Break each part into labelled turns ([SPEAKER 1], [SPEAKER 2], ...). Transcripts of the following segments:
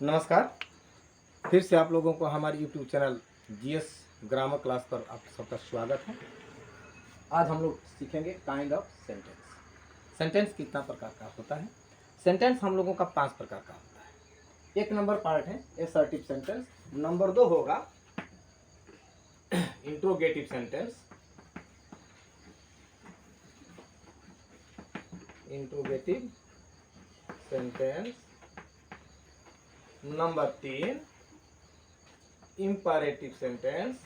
[SPEAKER 1] नमस्कार। फिर से आप लोगों को हमारे YouTube channel GS grammar class पर आप सबका स्वागत है। आज हम लोग सीखेंगे काइंड ऑफ सेंटेंस। सेंटेंस कितना प्रकार का होता है। सेंटेंस हम लोगों का 5 प्रकार का होता है। एक नंबर पार्ट है असर्टिव सेंटेंस। नंबर 2 होगा interrogative sentence. Interrogative sentence. Number 3 imperative sentence.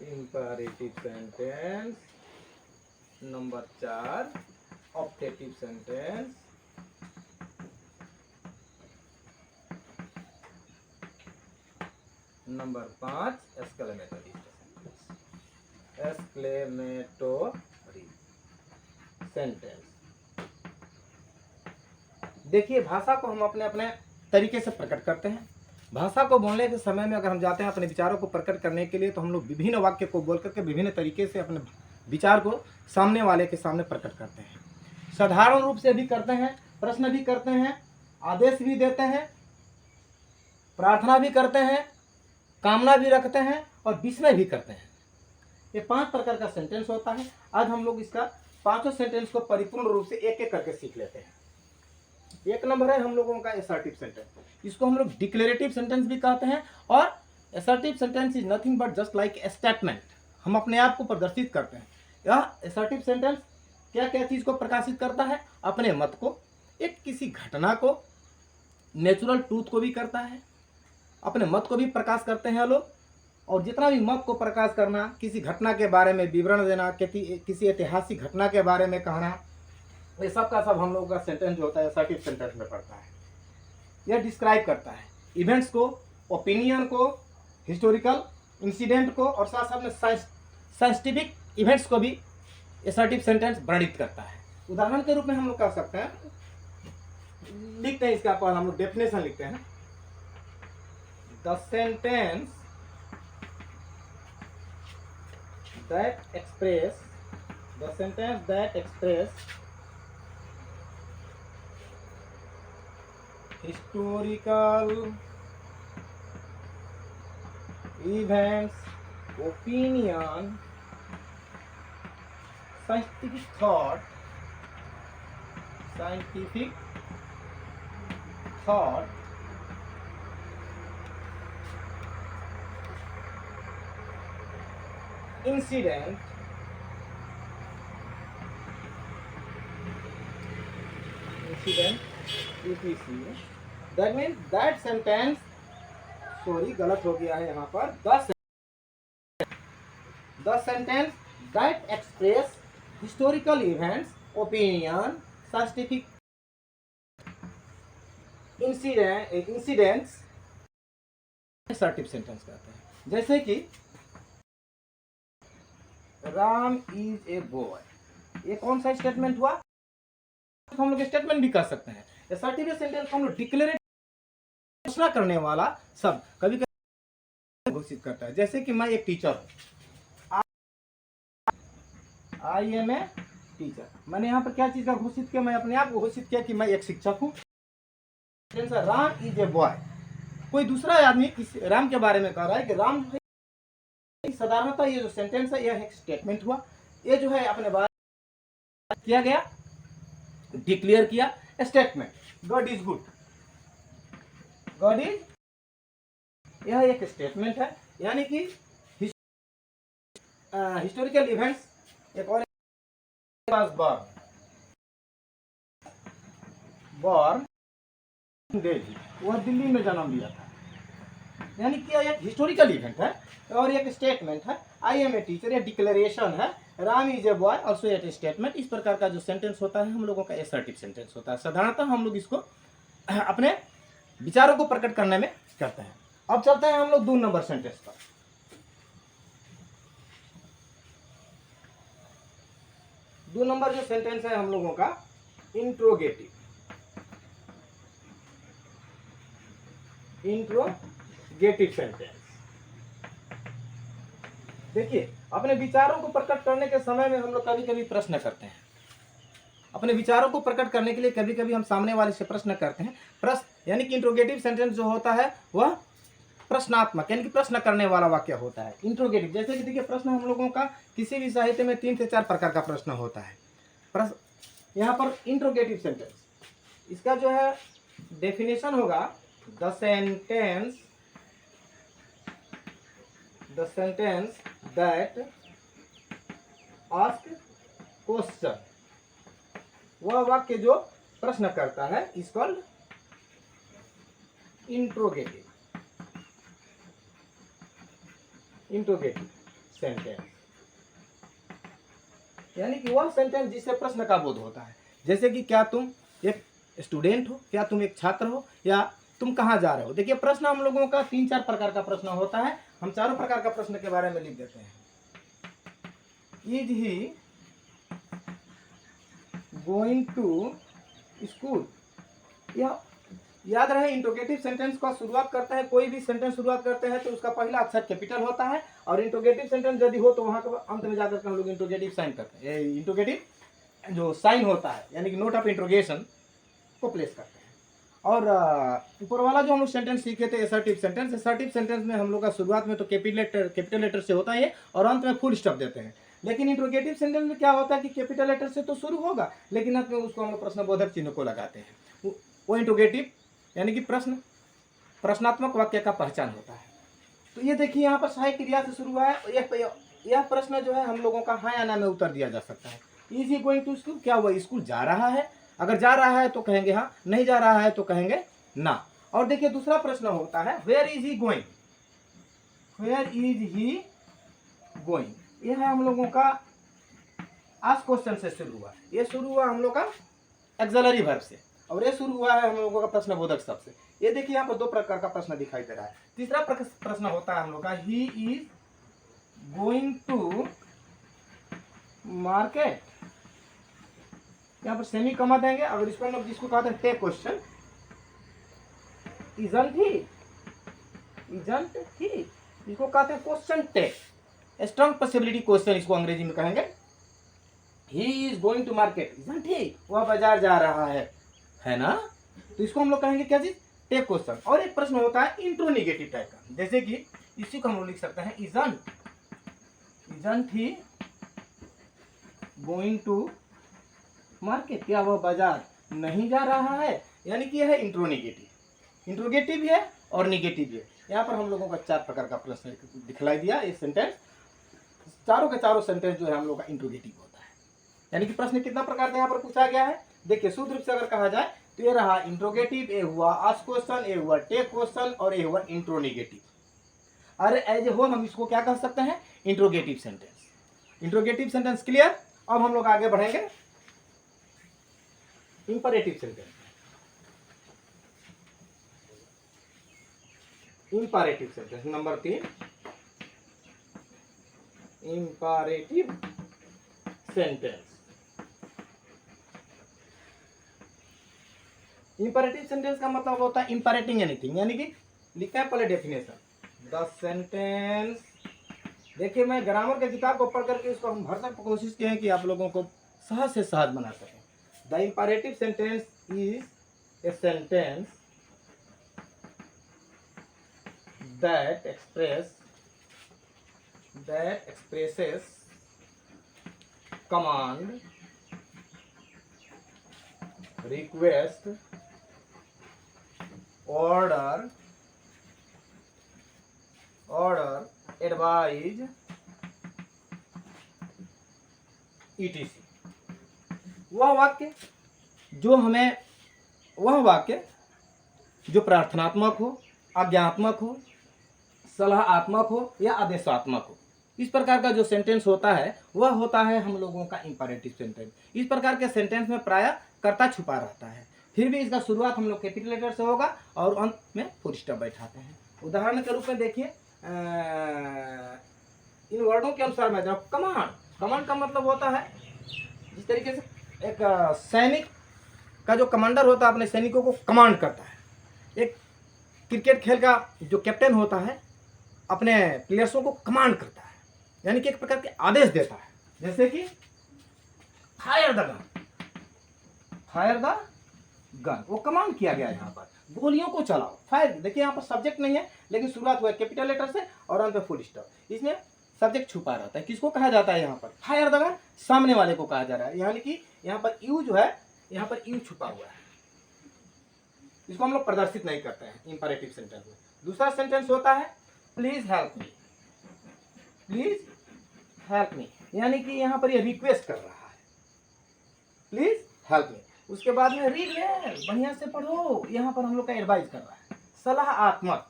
[SPEAKER 1] Imperative sentence. Number 4 optative sentence. Number 5 exclamatory sentence. Exclamatory sentence. देखिए, भाषा को हम अपने अपने तरीके से प्रकट करते हैं। भाषा को बोलने के समय में अगर हम जाते हैं अपने विचारों को प्रकट करने के लिए, तो हम लोग विभिन्न वाक्य को बोल करके विभिन्न तरीके से अपने विचार को सामने वाले के सामने प्रकट करते हैं। साधारण रूप से भी करते हैं, प्रश्न भी करते हैं, आदेश भी देते हैं, प्रार्थना भी करते हैं, कामना भी रखते हैं और विस्मय भी करते हैं। ये 5 प्रकार का सेंटेंस होता है। आज हम लोग इसका 5 सेंटेंस को परिपूर्ण रूप से एक एक करके सीख लेते हैं। एक नंबर है हम लोगों का असर्टिव सेंटेंस। इसको हम लोग डिक्लेरेटिव सेंटेंस भी कहते हैं। और assertive sentence is nothing but just like a statement. हम अपने आप को प्रदर्शित करते हैं। यह असर्टिव सेंटेंस क्या क्या चीज को प्रकाशित करता है? अपने मत को, एक किसी घटना को, नेचुरल ट्रूथ को भी करता है। अपने मत को भी प्रकाश करते हैं लोग। और जितना भी मत को प्रकाश करना, किसी घटना के बारे में विवरण देना, किसी ऐतिहासिक घटना के बारे में कहना, ये सब का सब हम लोगों का सेंटेंस जो होता है असर्टिव सेंटेंस में पड़ता है। यह डिस्क्राइब करता है इवेंट्स को, ओपिनियन को, हिस्टोरिकल इंसिडेंट को और साथ साथ में साइंटिफिक इवेंट्स को भी असर्टिव सेंटेंस वर्णित करता है। उदाहरण के रूप में हम लोग कह सकते हैं, लिखते हैं इसका पहले हम लोग डेफिनेशन लिखते हैं। The sentence that express historical events, opinion, scientific thought, incident, etc. That means that sentence, sorry गलत हो गया है यहाँ पर, the sentence that express historical events, opinion, scientific incidents assertive sentence कहते हैं। जैसे कि राम इज ए बॉय, ये कौन सा स्टेटमेंट हुआ? हम लोग स्टेटमेंट भी कर सकते हैं। असर्टिव सेंटेंस हम लोग डिक्लेरेटिव घोषणा करने वाला शब्द कभी कभी घोषित करता है। जैसे कि मैं एक टीचर हूँ, आई एम ए टीचर। मैंने यहाँ पर क्या चीज का घोषित किया? मैं अपने आप को घोषित किया कि मैं एक शिक्षक हूँ। राम इज ए बॉय, कोई दूसरा आदमी राम के बारे में कह रहा है कि राम, साधारणतः ये जो सेंटेंस है यह एक स्टेटमेंट हुआ। ये जो है अपने बारे किया गया, डिक्लेयर किया, statement. God is good, God is, यह एक स्टेटमेंट है। यानी कि हिस्टोरिकल इवेंट्स। एक और बॉर्न दिल्ली, वह दिल्ली में जन्म लिया था। यानी कि एक हिस्टोरिकल इवेंट है और एक स्टेटमेंट है। आई एम ए टीचर, यह डिक्लेरेशन है। Ram is a boy, also एक स्टेटमेंट। इस प्रकार का जो सेंटेंस होता है हम लोगों का असर्टिव सेंटेंस होता है। साधारणतः हम लोग इसको अपने विचारों को प्रकट करने में करते हैं। अब चलते हैं हम लोग 2 नंबर सेंटेंस पर। 2 नंबर जो सेंटेंस है हम लोगों का इंट्रोगेटिव सेंटेंस। देखिए, अपने विचारों को प्रकट करने के समय में हम लोग कभी कभी प्रश्न करते हैं। अपने विचारों को प्रकट करने के लिए कभी कभी हम सामने वाले से प्रश्न करते हैं। प्रश्न यानी कि इंट्रोगेटिव सेंटेंस जो होता है वह प्रश्नात्मक यानी कि प्रश्न करने वाला वाक्य होता है। इंट्रोगेटिव जैसे कि देखिए प्रश्न हम लोगों का किसी भी साहित्य में 3 से 4 प्रकार का प्रश्न होता है। प्रश्न यहाँ पर इंट्रोगेटिव सेंटेंस, इसका जो है डेफिनेशन होगा the sentence that ask question, वह वाक्य जो प्रश्न करता है इज कॉल्ड इंट्रोगेटिव सेंटेंस, यानी कि वह सेंटेंस जिससे प्रश्न का बोध होता है। जैसे कि क्या तुम एक स्टूडेंट हो, क्या तुम एक छात्र हो, या तुम कहाँ जा रहे हो। देखिए प्रश्न हम लोगों का 3-4 प्रकार का प्रश्न होता है। हम चारों प्रकार का प्रश्न के बारे में लिख देते हैं। Is he going to school, यह याद रहे इंट्रोगेटिव सेंटेंस का शुरुआत करता है, कोई भी सेंटेंस शुरुआत करते हैं तो उसका पहला अक्षर कैपिटल होता है, और इंट्रोगेटिव सेंटेंस यदि हो तो वहां के अंत में जाकर हम लोग इंट्रोगेटिव साइन करते हैं। इंट्रोगेटिव जो साइन होता है यानी कि नोट ऑफ इंट्रोगेशन को प्लेस करते हैं। और ऊपर वाला जो हम लोग सेंटेंस सीखे थे असर्टिव सेंटेंस में हम लोग का शुरुआत में तो कैपिटल लेटर से होता है और अंत में फुल स्टॉप देते हैं। लेकिन इंट्रोगेटिव सेंटेंस में क्या होता है कि कैपिटल लेटर से तो शुरू होगा लेकिन अंत में उसको हम लोग प्रश्नबोधक चिन्ह को लगाते हैं। वो इंट्रोगेटिव यानी कि प्रश्नात्मक वाक्य का पहचान होता है। तो ये देखिए यहाँ पर सहायक क्रिया से शुरू हुआ है। यह प्रश्न जो है हम लोगों का हाँ या ना में उत्तर दिया जा सकता है। Is he going to school, क्या वह स्कूल जा रहा है। अगर जा रहा है तो कहेंगे हाँ, नहीं जा रहा है तो कहेंगे ना। और देखिए दूसरा प्रश्न होता है वेयर इज ही गोइंग, यह है हम लोगों का आस्क क्वेश्चन से शुरू हुआ। ये शुरू हुआ हम लोग का एक्सिलरी वर्ब से, और ये शुरू हुआ है हम लोगों का प्रश्नबोधक शब्द से। ये देखिए यहाँ पर 2 प्रकार का प्रश्न दिखाई दे रहा है। तीसरा प्रश्न होता है हम लोग का he is going to market, यहाँ पर सेमी कमा देंगे। अगर इसको हम लोग जिसको कहते हैं टेक क्वेश्चन, इजंट ही, इसको कहते हैं question tag, strong possibility question इसको अंग्रेजी में कहेंगे। He is going to market, isn't he, वह बाजार जा रहा है ना। तो इसको हम लोग कहेंगे क्या चीज, टेक क्वेश्चन। और एक प्रश्न होता है इंट्रोनिगेटिव टाइप का, जैसे कि इसी को हम लोग लिख सकते हैं isn't he going to market, क्या वह बाजार नहीं जा रहा है। यानी कि यह है इंट्रोगेटिव भी है और निगेटिव भी है। यहाँ पर हम लोगों का 4 प्रकार का प्रश्न दिखलाई दिया। ये सेंटेंस चारों के चारों सेंटेंस जो है हम लोग का इंट्रोगेटिव होता है। यानी कि प्रश्न कितना प्रकार का यहाँ पर पूछा गया है। देखिए शुद्ध रूप से अगर कहा जाए तो ये रहा इंट्रोगेटिव, ये हुआ आस्क क्वेश्चन, ये हुआ टेक क्वेश्चन, और ये हुआ इंट्रोनिगेटिव। अरे एज ए होल हम इसको क्या कह सकते हैं, इंट्रोगेटिव सेंटेंस क्लियर। अब हम लोग आगे बढ़ेंगे imperative sentence. Imperative sentence number 3, imperative sentence. Imperative sentence का मतलब होता है इंपरेटिंग एनीथिंग, यानी कि लिखा है पहले डेफिनेशन द सेंटेंस। देखिए मैं ग्रामर के किताब को पढ़ करके इसको हम भरसक कोशिश किए हैं कि आप लोगों को सहज से सहज बना सकें। The imperative sentence is a sentence that expresses command, request, order, advise, etc. वह वाक्य जो प्रार्थनात्मक हो, आज्ञात्मक हो, सलाहात्मक हो या आदेशात्मक हो, इस प्रकार का जो सेंटेंस होता है वह होता है हम लोगों का इंपरेटिव सेंटेंस। इस प्रकार के सेंटेंस में प्रायः कर्ता छुपा रहता है, फिर भी इसका शुरुआत हम लोग कैपिटल लेटर से होगा और अंत में फुल स्टॉप बैठाते हैं। उदाहरण के रूप में देखिए इन वर्डों के अनुसार मैं जाऊँ, कमांड का मतलब होता है जिस तरीके से एक सैनिक का जो कमांडर होता है अपने सैनिकों को कमांड करता है। एक क्रिकेट खेल का जो कैप्टन होता है अपने प्लेयर्सों को कमांड करता है, यानी कि एक प्रकार के आदेश देता है। जैसे कि fire the gun, fire the gun, वो कमांड किया गया है यहाँ पर, गोलियों को चलाओ, फायर। देखिए यहाँ पर सब्जेक्ट नहीं है, लेकिन शुरुआत हुआ है कैपिटल लेटर से और अंत में फुल स्टॉप। इसमें सब्जेक्ट छुपा रहता है। किसको कहा जाता है यहाँ पर? फायर द गन, सामने वाले को कहा जा रहा है, यानी कि यहाँ पर यू जो है, यहाँ पर यू छुपा हुआ है, इसको हम लोग प्रदर्शित नहीं करते हैं इंपरेटिव सेंटेंस में। दूसरा सेंटेंस होता है please help me, please help me, यानी कि यहाँ पर ये रिक्वेस्ट कर रहा है, प्लीज हेल्प मी। उसके बाद में रीड वेल, बढ़िया से पढ़ो, यहाँ पर हम लोग का एडवाइस कर रहा है, सलाहात्मक।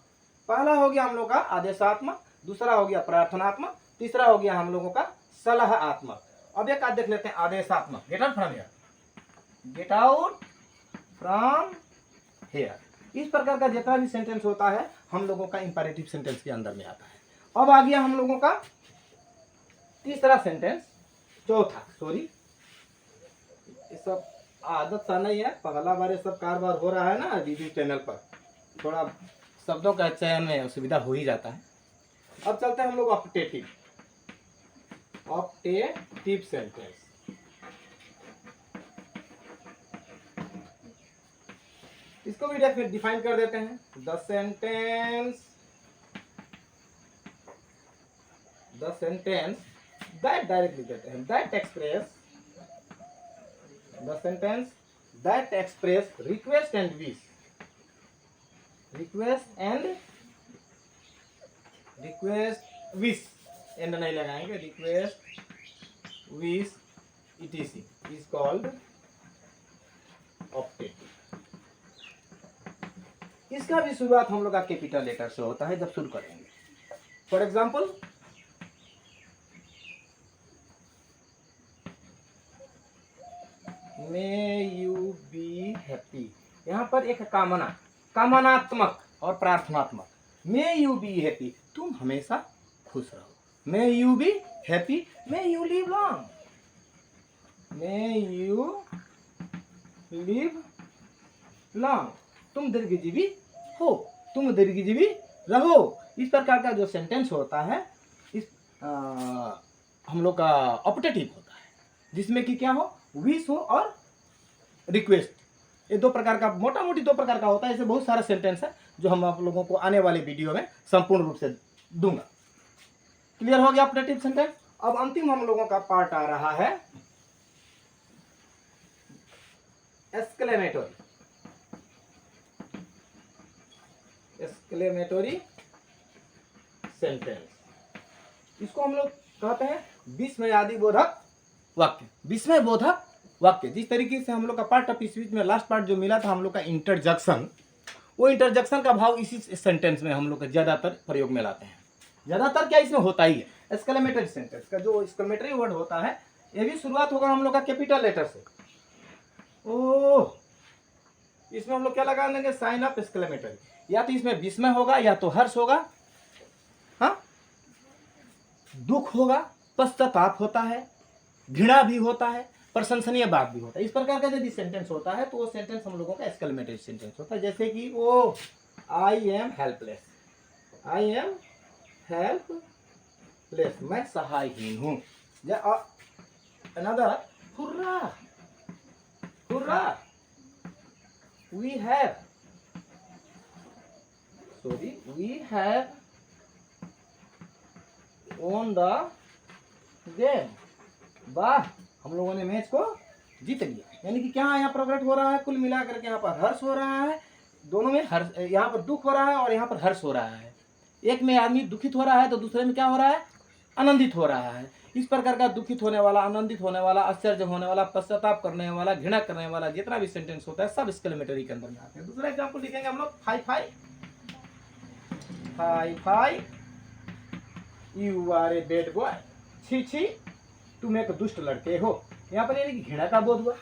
[SPEAKER 1] पहला हो गया हम लोग का आदेशात्मक, दूसरा हो गया प्रार्थनात्मक, तीसरा हो गया हम लोगों का सलाहात्मक। अब एक देख लेते हैं आदेशात्मक, get out from here, get out from here. इस प्रकार का जितना भी सेंटेंस होता है हम लोगों का इंपरेटिव सेंटेंस के अंदर में आता है। अब आ गया हम लोगों का तीसरा सेंटेंस, चौथा, सॉरी ये सब आदत सा नहीं है, पहला बार ये सब कारबार हो रहा है ना यूट्यूब चैनल पर, थोड़ा शब्दों का चयन में असुविधा हो ही जाता है। अब चलते हैं हम लोग ऑप्टेटिव, ऑप्टेटिव सेंटेंस। इसको भी डिफाइन कर देते हैं, द सेंटेंस दैट, डायरेक्ट लिख देते हैं, that express, the sentence that express request and wish, request wish, and नहीं लगाएंगे, request wish etc. is called optative. इसका भी शुरुआत हम लोग का कैपिटल लेटर से होता है जब शुरू करेंगे। For example, may you be happy, यहाँ पर एक कामना, कामनात्मक और प्रार्थनात्मक। मे यू बी हैप्पी, तुम हमेशा खुश रहो। मे you be happy, may you live long, may you live long, तुम दीर्घजीवी हो, तुम दीर्घजीवी रहो। इस प्रकार का जो सेंटेंस होता है इस हम लोग का ऑप्टेटिव होता है, जिसमें कि क्या हो, विश हो और रिक्वेस्ट। ये दो प्रकार का, मोटा मोटी दो प्रकार का होता है। ऐसे बहुत सारा सेंटेंस है जो हम आप लोगों को आने वाले वीडियो में संपूर्ण रूप से दूंगा। क्लियर हो गया ऑप्टेटिव सेंटेंस। अब अंतिम हम लोगों का पार्ट आ रहा है एक्सक्लेमेटरी, एक्सक्लेमेटरी सेंटेंस। इसको हम लोग कहते हैं विस्मयादि बोधक वाक्य, विस्मय बोधक वाक्य। जिस तरीके से हम लोग का पार्ट ऑफ स्पीच में लास्ट पार्ट जो मिला था हम लोग का इंटरजेक्शन, वो इंटरजेक्शन का भाव इसी सेंटेंस में हम लोग का ज्यादातर प्रयोग में लाते हैं। ज्यादातर क्या इसमें होता ही है। एक्सक्लेमेटरी सेंटेंस का जो एक्सक्लेमेटरी वर्ड होता है, ये भी शुरुआत होगा हम लोग का कैपिटल लेटर से। ओह, इसमें हम लोग क्या लगा देंगे, साइन ऑफ एक्सक्लेमेटरी। या तो इसमें विस्मय होगा, या तो हर्ष होगा, हाँ, दुख होगा, पश्चाताप होता है, घृणा भी होता है, प्रशंसनीय बात भी होता है। इस प्रकार का यदि सेंटेंस होता है तो वो सेंटेंस हम लोगों का एक्सक्लेमेटरी सेंटेंस होता है। जैसे कि oh I am helpless, I am helpless, मैं सहायहीन हूँ। Another, hurrah, hurrah, we have, sorry, we have won the game, वाह, हम लोगों ने मैच को जीत लिया। यानी कि क्या यहाँ प्रकट हो रहा है, कुल मिलाकर के यहाँ पर हर्ष हो रहा है, दोनों में हर्ष, यहाँ पर दुख हो रहा है और यहाँ पर हर्ष हो रहा है। एक में आदमी दुखित हो रहा है तो दूसरे में क्या हो रहा है, आनंदित हो रहा है। इस प्रकार का दुखित होने वाला, आनंदित होने वाला, आश्चर्य होने वाला, पश्चाताप करने वाला, घृणा करने वाला, जितना भी सेंटेंस होता है सब एक्सक्लेमेटरी के अंदर में आते हैं। दूसरा एग्जाम्पल लिखेंगे हम लोग, fie fie, fie fie you are a bad boy, छी छी तुम एक दुष्ट लड़के हो। यहाँ पर यानी कि घृणा का बोध हुआ।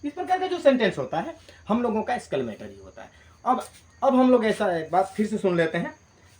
[SPEAKER 1] इस प्रकार का जो सेंटेंस होता है हम लोगों का एक्सक्लेमेटरी होता है। अब हम लोग ऐसा एक बात फिर से सुन लेते हैं।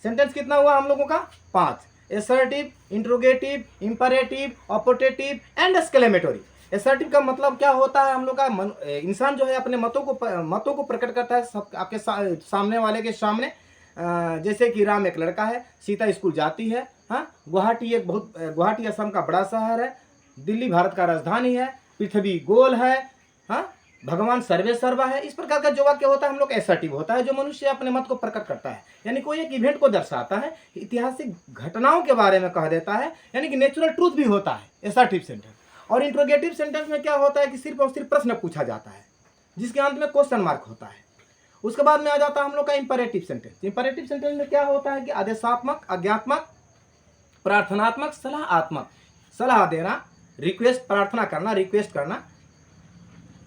[SPEAKER 1] सेंटेंस कितना हुआ हम लोगों का, 5, assertive, interrogative, imperative, optative and exclamatory. Assertive का मतलब क्या होता है, हम लोग का इंसान जो है अपने मतों को प्रकट करता है सब आपके सामने वाले के सामने। जैसे कि राम एक लड़का है, सीता स्कूल जाती है, हाँ, गुवाहाटी असम का बड़ा शहर है, दिल्ली भारत का राजधानी है, पृथ्वी गोल है, हाँ, भगवान सर्वे सर्वा है। इस प्रकार का जो वाक्य होता है हम लोग एसर्टिव होता है, जो मनुष्य अपने मत को प्रकट करता है, यानी कोई एक इवेंट को दर्शाता है, ऐतिहासिक घटनाओं के बारे में कह देता है, यानी कि नेचुरल ट्रूथ भी होता है एसर्टिव सेंटेंस। और इंट्रोगेटिव सेंटेंस में क्या होता है कि सिर्फ और सिर्फ प्रश्न पूछा जाता है, जिसके अंत में क्वेश्चन मार्क होता है। उसके बाद में आ जाता है हम लोग का इंपरेटिव सेंटेंस। इंपरेटिव सेंटेंस में क्या होता है कि आदेशात्मक, आज्ञात्मक, प्रार्थनात्मक, सलाहात्मक, सलाह देना, रिक्वेस्ट, प्रार्थना करना, रिक्वेस्ट करना,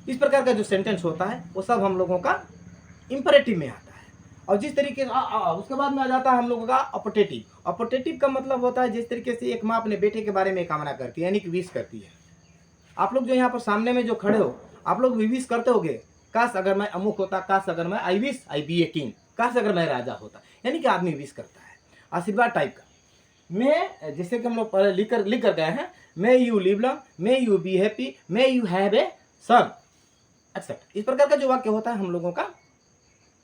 [SPEAKER 1] इस प्रकार का जो सेंटेंस होता है वो सब हम लोगों का इंपरेटिव में आता है। और जिस तरीके से उसके बाद में आ जाता है हम लोगों का अपोटेटिव। अपोटेटिव का मतलब होता है जिस तरीके से एक माँ अपने बेटे के बारे में कामना करती है, यानी कि विश करती है। आप लोग जो यहाँ पर सामने में जो खड़े हो, आप लोग भी विश करते होगे, काश अगर मैं अमुक होता, काश अगर मैं I wish I be a king, काश अगर मैं राजा होता, यानी कि आदमी विश करता है आशीर्वाद टाइप का। मैं, जैसे कि हम लोग पहले लिख कर गए हैं, may you live long, may you be happy, may you have a son, except. इस प्रकार का जो वाक्य होता है हम लोगों का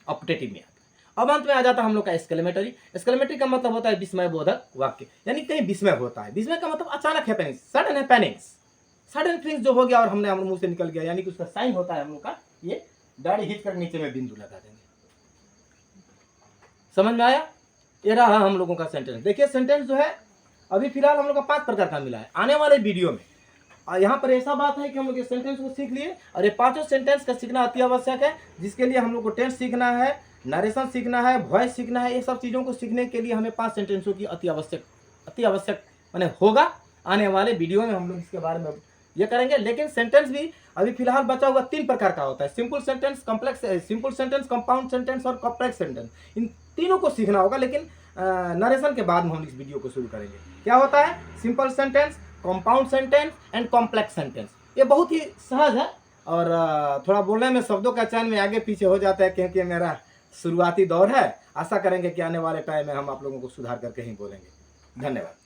[SPEAKER 1] ऑप्टेटिव में आता है। अब अंत में आ जाता है हम लोग का एस्केलेमेटरी। एस्केलेमेटरी का मतलब होता है विस्मय बोधक वाक्य, यानी कहीं विस्मय होता है। विस्मय का मतलब अचानक happening, sudden happenings, sudden things जो हो गया और हमने मुंह से निकल गया, यानी कि उसका साइन होता है हम लोग का ये दाढ़ी खींच कर नीचे में बिंदु लगा देंगे। समझ में आया? ये रहा हम लोगों का सेंटेंस। देखिए सेंटेंस जो है अभी फिलहाल हम लोग का 5 प्रकार का मिला है। आने वाले वीडियो में यहाँ पर ऐसा बात है कि हम लोग ये सेंटेंस को सीख लिए, और ये 5 सेंटेंस का सीखना अति आवश्यक है, जिसके लिए हम लोग को टेंस सीखना है, नरेशन सीखना है, वॉइस सीखना है। ये सब चीज़ों को सीखने के लिए हमें 5 सेंटेंसों की अति आवश्यक मैंने होगा। आने वाले वीडियो में हम लोग इसके बारे में ये करेंगे। लेकिन सेंटेंस भी अभी फिलहाल बचा हुआ 3 प्रकार का होता है, सिंपल सेंटेंस, कंपाउंड सेंटेंस और कॉम्प्लेक्स सेंटेंस। इन तीनों को सीखना होगा, लेकिन नरेशन के बाद में हम इस वीडियो को शुरू करेंगे। क्या होता है simple sentence, compound sentence and complex sentence. ये बहुत ही सहज है, और थोड़ा बोलने में शब्दों का चयन में आगे पीछे हो जाता है, क्योंकि मेरा शुरुआती दौर है। आशा करेंगे कि आने वाले टाइम में हम आप लोगों को सुधार करके ही बोलेंगे। धन्यवाद।